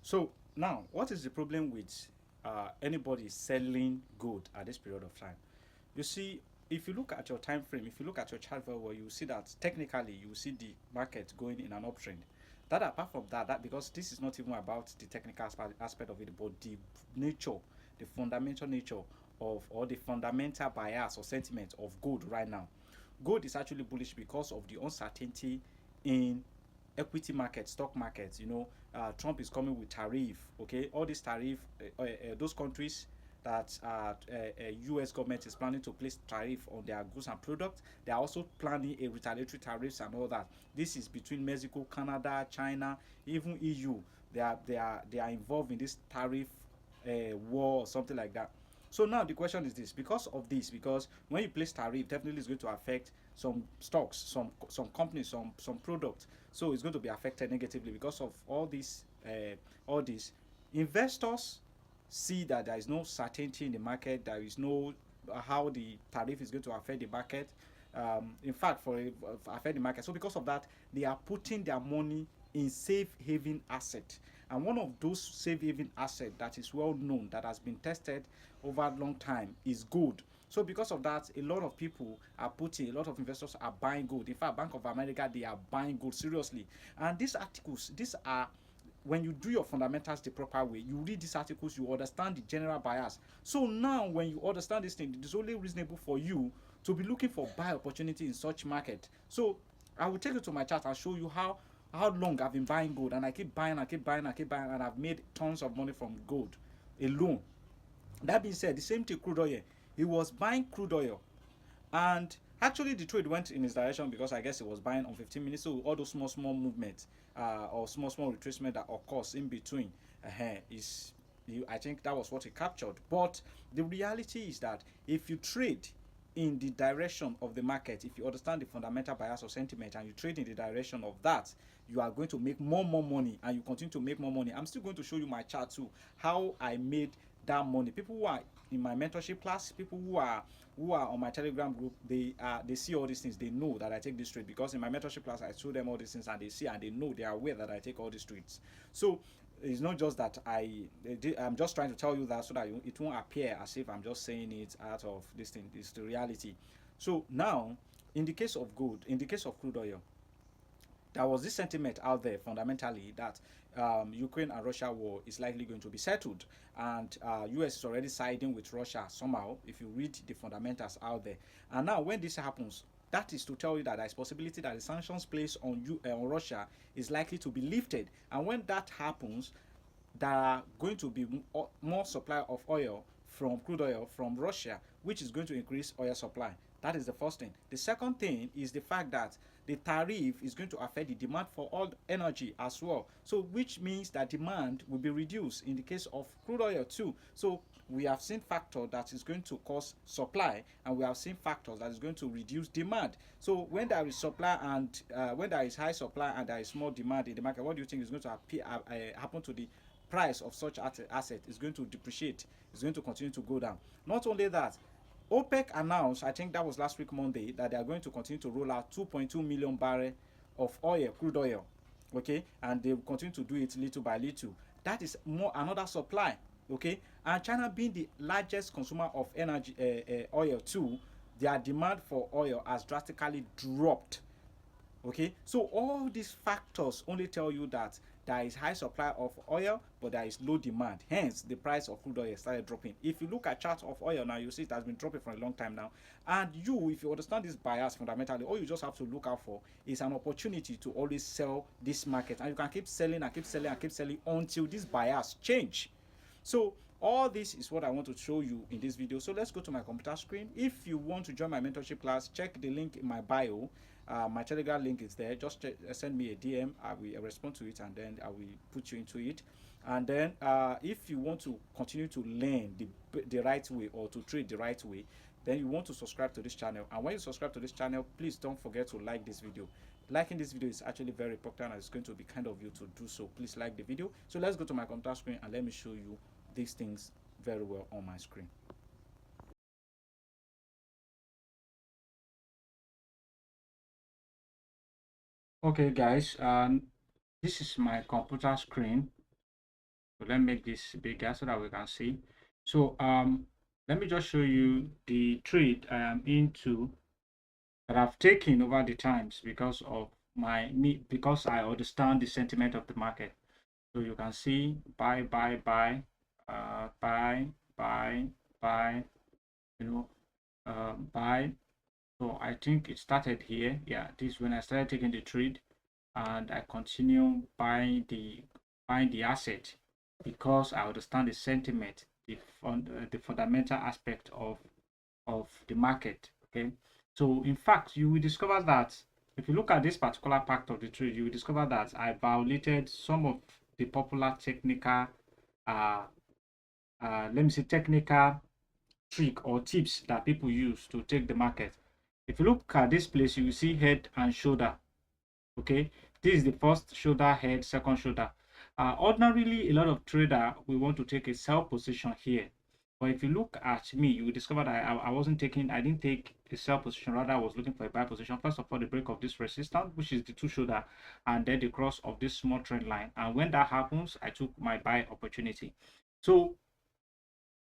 So now, what is the problem with anybody selling gold at this period of time? You see, if you look at your time frame, if you look at your chart very well, you see that technically you see the market going in an uptrend. That apart from that, that because this is not even about the technical aspect of it, but the nature, the fundamental nature of or the fundamental bias or sentiment of gold right now. Gold is actually bullish because of the uncertainty in equity market, stock markets. Trump is coming with tariff. Okay, all these tariff, those countries that U.S. government is planning to place tariff on their goods and products. They are also planning a retaliatory tariffs and all that. This is between Mexico, Canada, China, even EU. They are involved in this tariff war or something like that. So now the question is this: because of this, because when you place tariff, definitely is going to affect some stocks, some companies, some products. So it's going to be affected negatively because of all this. Investors see that there is no certainty in the market. There is no how the tariff is going to affect the market. In fact, for affect the market. So because of that, they are putting their money in safe haven asset. And one of those safe haven asset that is well known, that has been tested over a long time, is gold. So because of that, a lot of people are putting, a lot of investors are buying gold. In fact, Bank of America, they are buying gold seriously. And these articles, these are, when you do your fundamentals the proper way, you read these articles, you understand the general bias. So now when you understand this thing, it is only reasonable for you to be looking for buy opportunity in such market. So I will take you to my chart and show you how long I've been buying gold, and I keep buying, I keep buying, I keep buying, and I've made tons of money from gold alone. That being said, the same thing crude oil. He was buying crude oil, and actually the trade went in his direction because I guess he was buying on 15 minutes. So all those small movements or small retracement that occurs in between is I think that was what he captured. But the reality is that if you trade in the direction of the market, if you understand the fundamental bias of sentiment and you trade in the direction of that, you are going to make more money, and you continue to make more money. I'm still going to show you my chart too, how I made that money. People who are in my mentorship class, people who are on my telegram group, they see all these things. They know that I take this trade because in my mentorship class I show them all these things, and they see and they know, they are aware that I take all these trades. So it's not just that I'm just trying to tell you that so that it won't appear as if I'm just saying it out of this thing. It's the reality. So now, in the case of gold, in the case of crude oil, there was this sentiment out there fundamentally that Ukraine and Russia war is likely going to be settled, and US is already siding with Russia somehow. If you read the fundamentals out there, and now when this happens, that is to tell you that there is possibility that the sanctions placed on Russia is likely to be lifted, and when that happens, there are going to be more supply of oil from crude oil from Russia, which is going to increase oil supply. That is the first thing. The second thing is the fact that the tariff is going to affect the demand for all energy as well. So, which means that demand will be reduced in the case of crude oil too. So, we have seen factor that is going to cause supply, and we have seen factors that is going to reduce demand. So when there is supply and when there is high supply and there is small demand in the market, what do you think is going to happen to the price of such asset? Is going to depreciate, is going to continue to go down. Not only that, OPEC announced, I think that was last week Monday, that they are going to continue to roll out 2.2 million barrel of oil, crude oil. Okay, and they will continue to do it little by little. That is more another supply. Okay, and China being the largest consumer of energy, oil too, their demand for oil has drastically dropped. Okay, so all these factors only tell you that there is high supply of oil but there is low demand, hence the price of crude oil started dropping. If you look at chart of oil now, you see it has been dropping for a long time now. And you, if you understand this bias fundamentally, all you just have to look out for is an opportunity to always sell this market, and you can keep selling and keep selling and keep selling until this bias change. So all this is what I want to show you in this video. So let's go to my computer screen. If you want to join my mentorship class, check the link in my bio. My telegram link is there. Just send me a DM. I will respond to it, and then I will put you into it. And then if you want to continue to learn the right way, or to trade the right way, then you want to subscribe to this channel. And when you subscribe to this channel, please don't forget to like this video. Liking this video is actually very important, and it's going to be kind of you to do so. Please like the video. So let's go to my computer screen and let me show you these things very well on my screen. Okay guys, this is my computer screen. So let me make this bigger so that we can see. So let me just show you the trade I am into that I've taken over the times because of because I understand the sentiment of the market. So you can see buy, buy, buy, buy, buy, buy, you know, buy. So I think it started here. Yeah, this is when I started taking the trade, and I continue buying the asset because I understand the sentiment, the fundamental aspect of the market. Okay, so in fact, you will discover that if you look at this particular part of the trade, you will discover that I violated some of the popular technical, uh, let me say, technical trick or tips that people use to take the market. If you look at this place, you will see head and shoulder. Okay, this is the first shoulder, head, second shoulder. Ordinarily, a lot of trader we want to take a sell position here, but if you look at me, you will discover that I didn't take a sell position, rather I was looking for a buy position. First of all, the break of this resistance, which is the two shoulder, and then the cross of this small trend line, and when that happens, I took my buy opportunity. So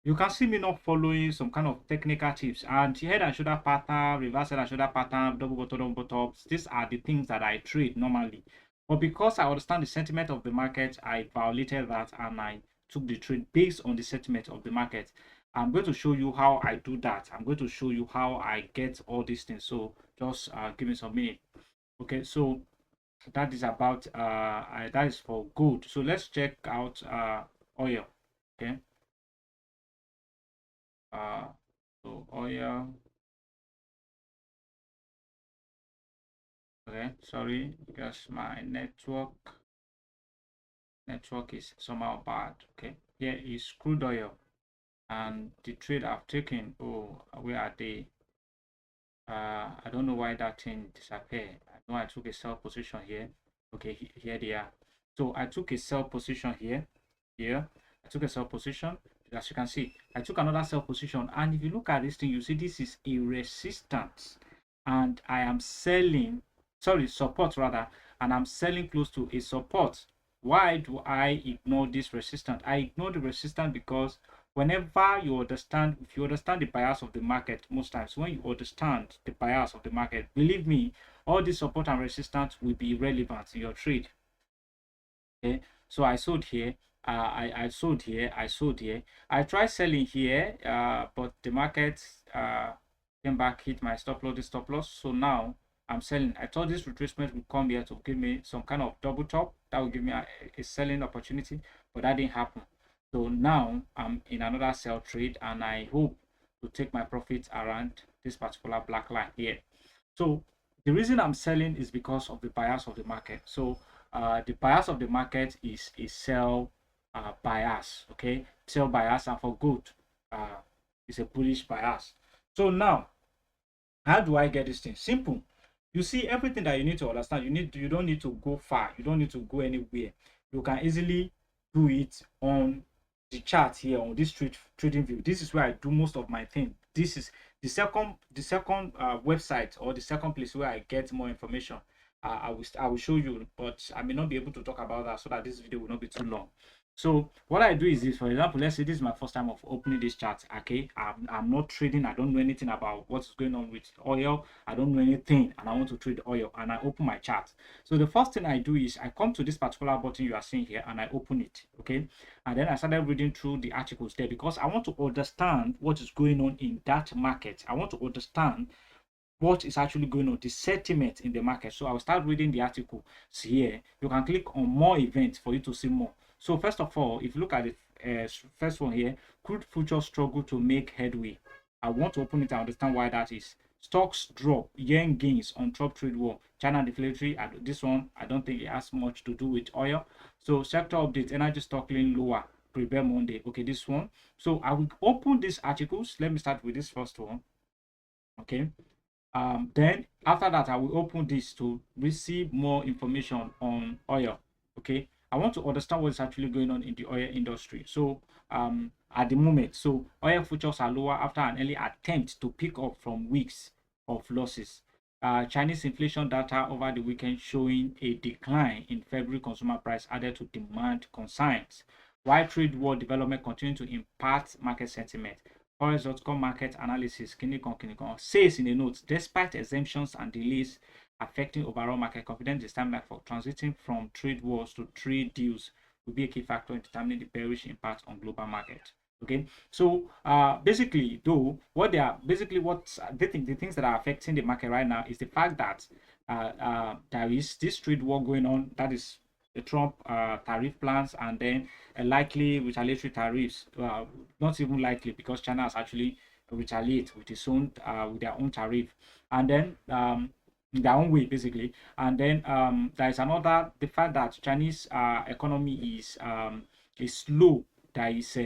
you can see me not following some kind of technical tips, and head and shoulder pattern, reverse head and shoulder pattern, double bottom. These are the things that I trade normally, but because I understand the sentiment of the market, I violated that and I took the trade based on the sentiment of the market. I'm going to show you how I do that. I'm going to show you how I get all these things. So just give me some minute. Okay, so that is about that is for gold. So let's check out oil. Okay, uh so oil. Okay, sorry, because my network is somehow bad. Okay, here is crude oil, and the trade I've taken, oh, where are they? I don't know why that thing disappeared. I know I took a sell position here. Okay, here they are. So I took a sell position here. I took a sell position. As you can see, I took another sell position, and if you look at this thing, you see this is a resistance, and I am selling, sorry, support rather, and I'm selling close to a support. Why do I ignore this resistance? I ignore the resistance because whenever you understand, if you understand the bias of the market, most times when you understand the bias of the market, believe me, all this support and resistance will be irrelevant in your trade. Okay, so I sold here, I sold here, I sold here, I tried selling here, but the market came back, hit my stop loss. So now I'm selling. I thought this retracement would come here to give me some kind of double top that would give me a selling opportunity, but that didn't happen. So now I'm in another sell trade, and I hope to take my profits around this particular black line here. So the reason I'm selling is because of the bias of the market. So the bias of the market is a sell bias. Okay, sell bias, and for gold, it's a bullish bias. So now, how do I get this thing? Simple. You see, everything that you need to understand, you don't need to go far, you don't need to go anywhere. You can easily do it on the chart here on this trading view. This is where I do most of my thing. This is the second website, or the second place where I get more information. I will show you, but I may not be able to talk about that so that this video will not be too long. So what I do is this. For example, let's say this is my first time of opening this chart. Okay, I'm not trading. I don't know anything about what's going on with oil. I don't know anything, and I want to trade oil, and I open my chart. So the first thing I do is I come to this particular button you are seeing here, and I open it. Okay, and then I started reading through the articles there because I want to understand what is going on in that market. I want to understand what is actually going on, the sentiment in the market. So I'll start reading the article here. You can click on more events for you to see more. So first of all, if you look at the first one here, crude futures struggle to make headway. I want to open it and understand why that is. Stocks drop, yen gains on Trump trade war, China deflationary. This one, I don't think it has much to do with oil. So sector updates, energy stock lane lower, prepare Monday. Okay, this one. So I will open these articles. Let me start with this first one. Okay. Then after that, I will open this to receive more information on oil. Okay, I want to understand what is actually going on in the oil industry. So at the moment, so oil futures are lower after an early attempt to pick up from weeks of losses. Chinese inflation data over the weekend showing a decline in February consumer price added to demand concerns. Why trade war development continue to impact market sentiment. Forex.com market analysis Kinikon says in a note, despite exemptions and delays affecting overall market confidence this time, like for transiting from trade wars to trade deals will be a key factor in determining the bearish impact on global market. Okay, so basically, though, what they are basically what they think the things that are affecting the market right now is the fact that there is this trade war going on, that is the Trump tariff plans, and then likely retaliatory tariffs. Not even likely, because China has actually retaliate with its own with their own tariff, and then in their own way basically. And then there is another, the fact that Chinese economy is slow. That is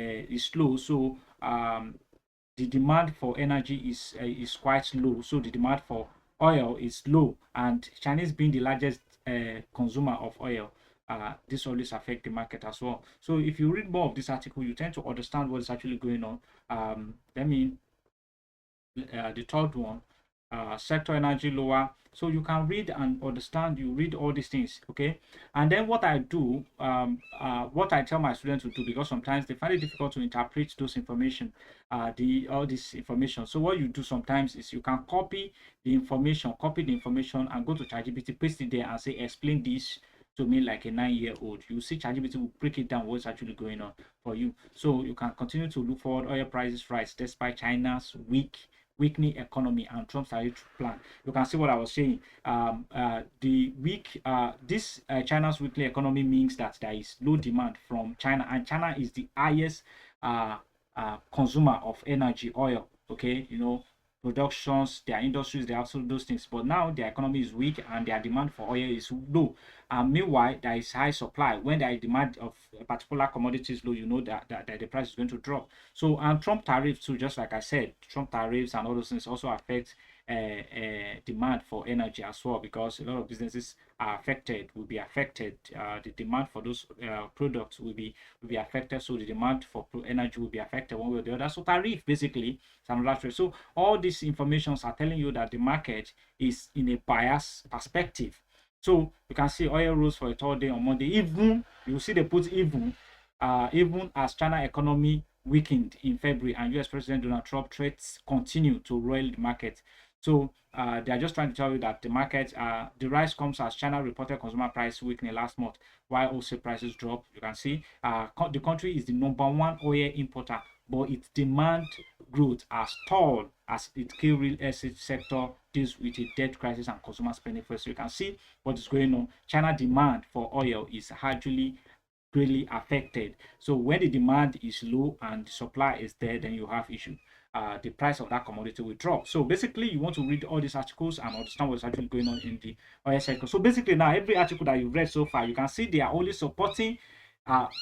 slow, so the demand for energy is quite low, so the demand for oil is low, and Chinese being the largest consumer of oil, this always affect the market as well. So if you read more of this article, you tend to understand what is actually going on. Let me the third one, sector energy lower. So you can read and understand, you read all these things, okay? And then what I do, what I tell my students to do, because sometimes they find it difficult to interpret those information, all this information. So what you do sometimes is you can copy the information and go to ChatGPT, paste it there and say, explain this to me like a 9-year-old. You see ChatGPT will break it down what's actually going on for you. So you can continue to look forward. Oil prices rise despite China's weakening economy and Trump's tariff plan. You can see what I was saying. China's weakening economy means that there is low demand from China, and China is the highest consumer of energy, oil. Okay, productions, their industries, they also those things. But now their economy is weak and their demand for oil is low. And meanwhile, there is high supply. When there is demand of a particular commodity is low, you know that the price is going to drop. So, and Trump tariffs too, just like I said, Trump tariffs and all those things also affect demand for energy as well, because a lot of businesses are affected, will be affected. The demand for those products will be affected, so the demand for energy will be affected one way or the other. So tariff basically is another trade. So all these informations are telling you that the market is in a bias perspective. So you can see oil rose for a third day on Monday. Even you see they put even as China economy weakened in February and US President Donald Trump threats continue to roil the market. So they are just trying to tell you that the market, the rise comes as China reported consumer price weakening last month, while wholesale prices drop. You can see the country is the #1 oil importer, but its demand growth has stalled as its key real estate sector deals with a debt crisis and consumer spending first. So you can see what is going on. China demand for oil is actually greatly affected. So when the demand is low and the supply is there, then you have issue. The price of that commodity will drop. So basically, you want to read all these articles and understand what's actually going on in the oil cycle. So basically, now every article that you've read so far, you can see they are only supporting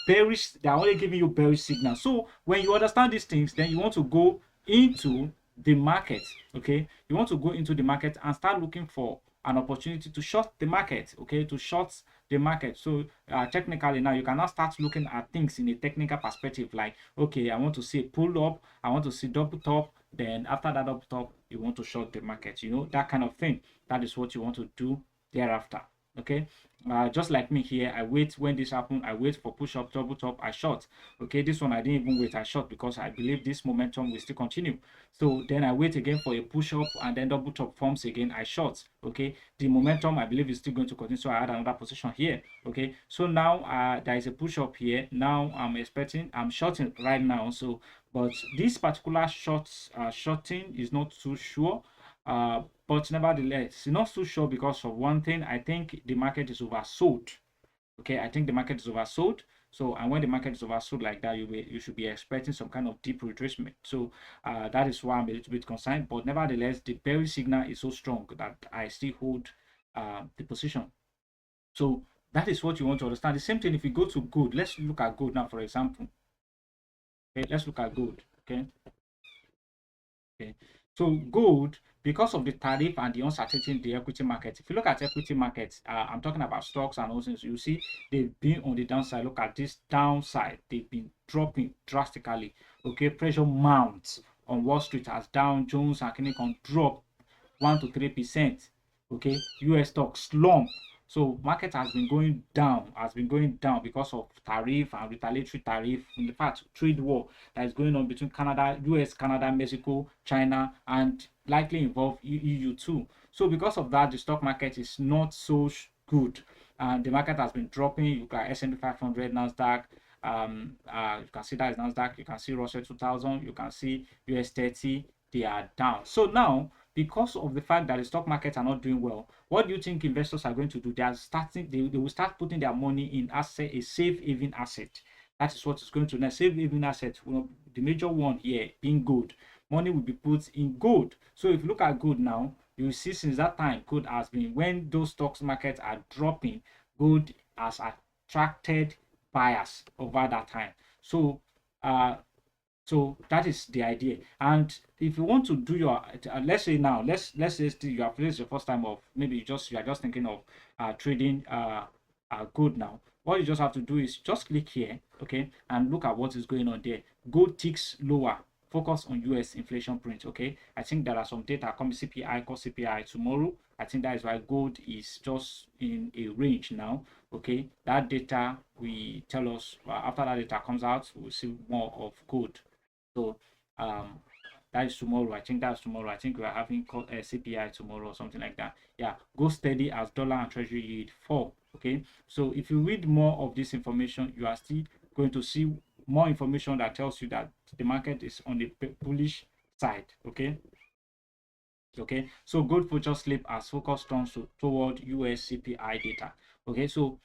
bearish. They are only giving you bearish signals. So when you understand these things, then you want to go into the market. Okay, you want to go into the market and start looking for an opportunity to short the market. Okay, to short the market. So technically now you can now start looking at things in a technical perspective, like, okay, I want to see a pull up, I want to see double top, then after that double top you want to short the market, that kind of thing. That is what you want to do thereafter. Okay, just like me here, I wait when this happens, I wait for push up, double top, I short. Okay, this one I didn't even wait, I short because I believe this momentum will still continue. So then I wait again for a push up and then double top forms again, I short. Okay, the momentum I believe is still going to continue, so I had another position here. Okay, so now there is a push up here. Now I'm shorting right now. So but this particular shorting is not too sure. But nevertheless, it's not so sure because of one thing. I think the market is oversold. Okay, I think the market is oversold. So, and when the market is oversold like that, you should be expecting some kind of deep retracement. So that is why I'm a little bit concerned. But nevertheless, the bearish signal is so strong that I still hold the position. So that is what you want to understand. The same thing if you go to gold. Let's look at gold now, for example. Okay, let's look at gold. Okay. So gold, because of the tariff and the uncertainty in the equity market, if you look at equity markets, I'm talking about stocks and all things, you see they've been on the downside. Look at this downside, they've been dropping drastically. Okay, pressure mounts on Wall Street as Dow Jones and Kinikon drop 1 to 3%. Okay, US stocks slump So market has been going down because of tariff and retaliatory tariff. In fact, trade war that is going on between Canada, US, Canada, Mexico, China, and likely involve EU too. So because of that, the stock market is not so good. And the market has been dropping. You got S&P 500, Nasdaq. You can see that is Nasdaq. You can see Russell 2000. You can see US 30. They are down. So now, because of the fact that the stock markets are not doing well, what do you think investors are going to do? They will start putting their money in a safe haven asset. That is what is going to next. Safe haven asset, the major one here being gold. Money will be put in gold. So if you look at gold now, you will see since that time, gold has been, when those stocks markets are dropping, gold has attracted buyers over that time. So so that is the idea. And if you want to do your, let's say now, let's say you have, this is your first time of, maybe you are just thinking of trading gold now. What you just have to do is just click here, okay, and look at what is going on there. Gold ticks lower. Focus on US inflation print, okay. I think there are some data coming, CPI, core CPI tomorrow. I think that is why gold is just in a range now, okay. That data will tell us, after that data comes out, we'll see more of gold. So that is tomorrow. I think that's tomorrow. I think we are having CPI tomorrow or something like that. Yeah, go steady as dollar and treasury yield fall. Okay, so if you read more of this information, you are still going to see more information that tells you that the market is on the bullish side. Okay, so gold futures slip as focus turns toward US CPI data. Okay, so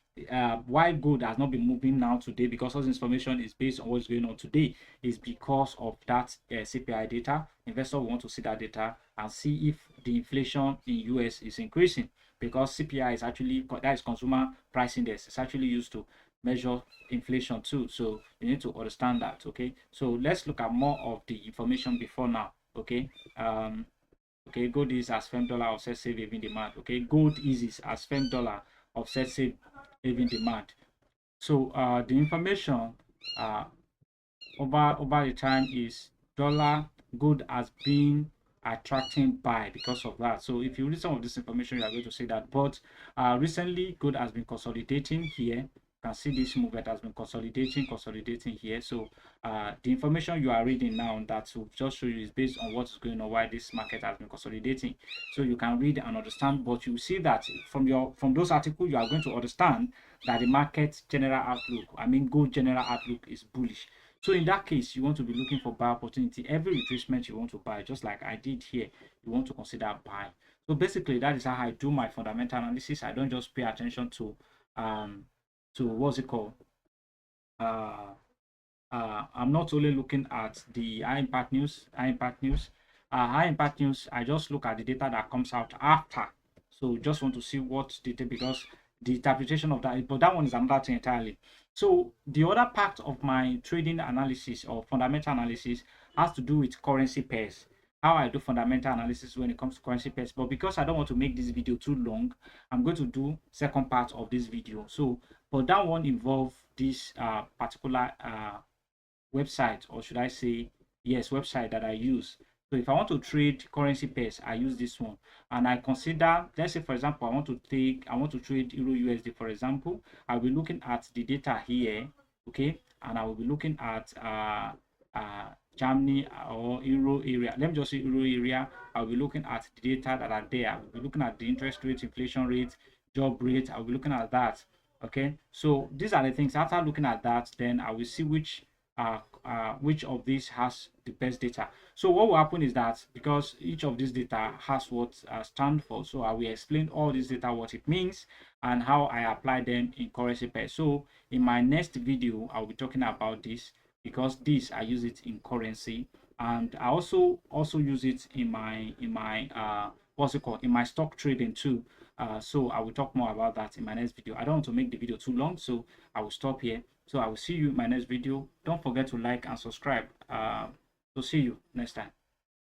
why gold has not been moving now today, because all this information is based on what's going on today, is because of that CPI data. Investors want to see that data and see if the inflation in US is increasing, because CPI is actually, that is consumer price index, it's actually used to measure inflation too. So you need to understand that. Okay, so let's look at more of the information before now. Okay, okay, gold is as firm dollar offset safe haven demand. Okay, gold is as firm dollar offset safe haven demand. So the information over the time is dollar gold has been attracting buy because of that. So if you read some of this information, you are going to see that. But recently, gold has been consolidating here. You can see this movement has been consolidating here. So the information you are reading now that will just show you is based on what is going on, why this market has been consolidating. So you can read and understand, but you see that from those articles, you are going to understand that the market general outlook, I mean gold general outlook, is bullish. So in that case, you want to be looking for buy opportunity. Every retracement you want to buy, just like I did here, you want to consider buy. So basically, that is how I do my fundamental analysis. I don't just pay attention to what's it called. I'm not only looking at the high impact news. High impact news, I just look at the data that comes out after. So just want to see what data, because the interpretation of that, but that one is another thing entirely. So the other part of my trading analysis or fundamental analysis has to do with currency pairs. How I do fundamental analysis when it comes to currency pairs. But because I don't want to make this video too long, I'm going to do second part of this video. So, but that one involves this particular website, or should I say, yes, website that I use. So if I want to trade currency pairs, I use this one, and I consider, let's say for example, I want to trade Euro USD, for example. I'll be looking at the data here, okay, and I will be looking at Germany or Euro area. Let me just say Euro area. I'll be looking at the data that are there. I'll be looking at the interest rate, inflation rate, job rate. I'll be looking at that. Okay, so these are the things. After looking at that, then I will see which of these has the best data. So what will happen is that, because each of these data has what stand for, so I will explain all this data, what it means, and how I apply them in currency pairs. So in my next video, I'll be talking about this, because this I use it in currency, and I also use it in my what's it called, in my stock trading too. So I will talk more about that in my next video. I don't want to make the video too long, so I will stop here. So I will see you in my next video. Don't forget to like and subscribe. So see you next time.